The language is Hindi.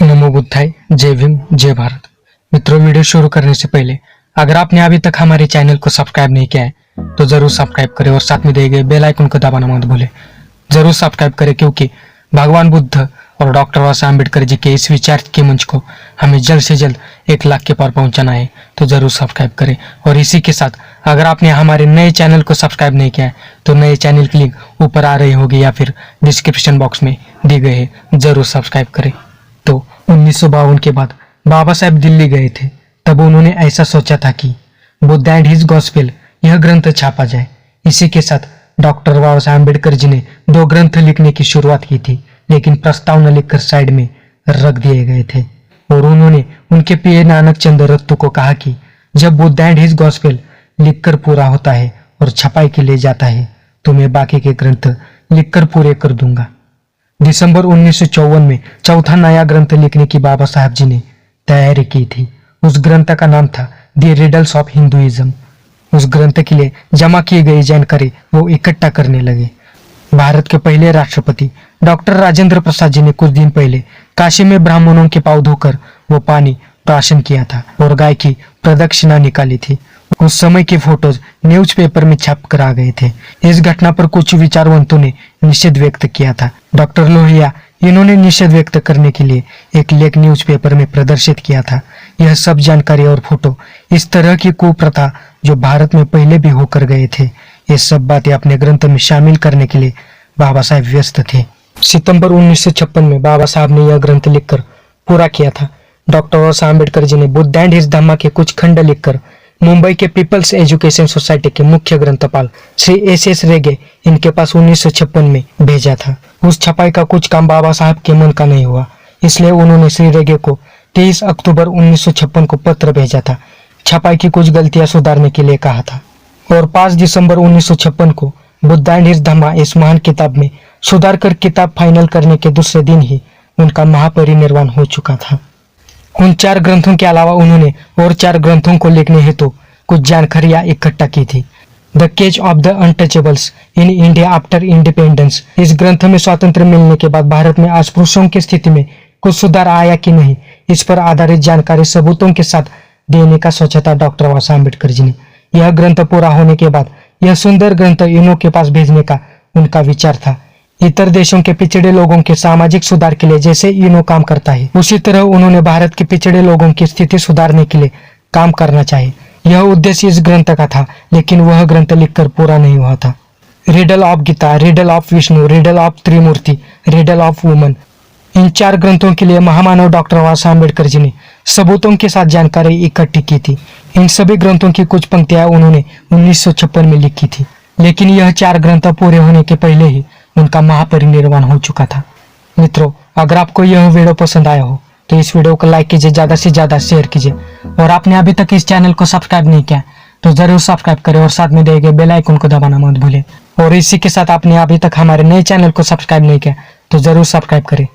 नमो बुद्धाय, जय भीम, जय भारत। मित्रों, वीडियो शुरू करने से पहले अगर आपने अभी तक हमारे चैनल को सब्सक्राइब नहीं किया है तो जरूर सब्सक्राइब करें और साथ में दिए गए बेल आइकन को दबाना मत भूलें। जरूर सब्सक्राइब करें क्योंकि भगवान बुद्ध और डॉक्टर बाबा साहब अम्बेडकर जी के इस विचार के मंच को हमें जल्द से जल्द 1 लाख के पार पहुंचाना है, तो जरूर सब्सक्राइब करें। और इसी के साथ अगर आपने हमारे नए चैनल को सब्सक्राइब नहीं किया है तो नए चैनल की लिंक ऊपर आ रही होगी या फिर डिस्क्रिप्शन बॉक्स में दी गई है, जरूर सब्सक्राइब करें। तो 1952 के बाद बाबा साहब दिल्ली गए थे। तब उन्होंने ऐसा सोचा था कि बुद्ध एंड हिज गॉस्पेल यह ग्रंथ छापा जाए। इसी के साथ डॉक्टर बाबा साहब अम्बेडकर जी ने 2 ग्रंथ लिखने की शुरुआत की थी, लेकिन प्रस्ताव न लिखकर साइड में रख दिए गए थे। और उन्होंने उनके पिए नानक चंद रत्तू को कहा कि जब बुद्ध एंड हिज गॉस्पेल लिखकर पूरा होता है और छपाई के लिए जाता है तो मैं बाकी के ग्रंथ लिखकर पूरे कर दूंगा। दिसंबर 1954 में चौथा नया ग्रंथ लिखने की बाबा साहब जी ने तैयारी की थी। उस ग्रंथ का नाम था द रिडल्स ऑफ हिंदुइज्म। उस ग्रंथ के लिए जमा की गई जानकारी वो इकट्ठा करने लगे। भारत के पहले राष्ट्रपति डॉक्टर राजेंद्र प्रसाद जी ने कुछ दिन पहले काशी में ब्राह्मणों के पांव धोकर वो पानी प्राशन किया था और गाय की प्रदक्षिणा निकाली थी। उस समय के फोटोज न्यूज़पेपर में छप कर आ गए थे। इस घटना पर कुछ विचारवंतों ने निषेध व्यक्त किया था। डॉक्टर लोहिया इन्होंने निषेध व्यक्त करने के लिए एक लेख न्यूज़पेपर में प्रदर्शित किया था। यह सब जानकारी और फोटो इस तरह की कुप्रथा जो भारत में पहले भी होकर गए थे, ये सब बातें अपने ग्रंथ में शामिल करने के लिए बाबा साहब व्यस्त थे। सितंबर 1956 में बाबा साहब ने यह ग्रंथ लिखकर पूरा किया था। डॉक्टर बाबा साहब अम्बेडकर जी ने बुद्ध एंड हिज धम्मा के कुछ खंड लिखकर मुंबई के पीपल्स एजुकेशन सोसाइटी के मुख्य ग्रंथपाल श्री एस रेगे इनके पास 1956 में भेजा था। उस छपाई का कुछ काम बाबा साहब के मन का नहीं हुआ, इसलिए उन्होंने श्री रेगे को 23 अक्टूबर 1956 को पत्र भेजा था। छपाई की कुछ गलतियां सुधारने के लिए कहा था और 5 दिसंबर 1956 को बुद्ध एंड हिज धम्मा इस महान किताब में सुधार कर किताब फाइनल करने के दूसरे दिन ही उनका महापरिनिर्वाण हो चुका था। उन 4 ग्रंथों के अलावा उन्होंने और 4 ग्रंथों को लिखने हेतु कुछ जानकारियां इकट्ठा की थी। The cage of the untouchables in India after independence. इस ग्रंथ में स्वातंत्र मिलने के बाद भारत में अस्पृश्यों की स्थिति में कुछ सुधार आया कि नहीं, इस पर आधारित जानकारी सबूतों के साथ देने का सोचा था डॉक्टर बाबा साहब अम्बेडकर जी ने। यह ग्रंथ पूरा होने के बाद यह सुंदर ग्रंथ इनों के पास भेजने का उनका विचार था। इतर देशों के पिछड़े लोगों के सामाजिक सुधार के लिए जैसे इनो काम करता है, उसी तरह उन्होंने भारत के पिछड़े लोगों की स्थिति सुधारने के लिए काम करना चाहिए। यह उद्देश्य इस ग्रंथ का था, लेकिन वह ग्रंथ लिखकर पूरा नहीं हुआ था। Riddle of Gita, riddle of Vishnu, riddle of Trimurti, riddle of woman, इन 4 ग्रंथों के लिए महामानव डॉक्टर बाबा साहब अम्बेडकर जी ने सबूतों के साथ जानकारी इकट्ठी की थी। इन सभी ग्रंथों की कुछ पंक्तियां उन्होंने 1956 में लिखी थी, लेकिन यह 4 ग्रंथ पूरे होने के पहले ही उनका महापरिनिर्वाण हो चुका था। मित्रों, अगर आपको यह वीडियो पसंद आया हो तो इस वीडियो को लाइक कीजिए, ज्यादा से ज्यादा शेयर कीजिए और आपने अभी तक इस चैनल को सब्सक्राइब नहीं किया तो जरूर सब्सक्राइब करें और साथ में दिए गए बेल आइकन को दबाना मत भूलें। और इसी के साथ आपने अभी तक हमारे नए चैनल को सब्सक्राइब नहीं किया तो जरूर सब्सक्राइब करें।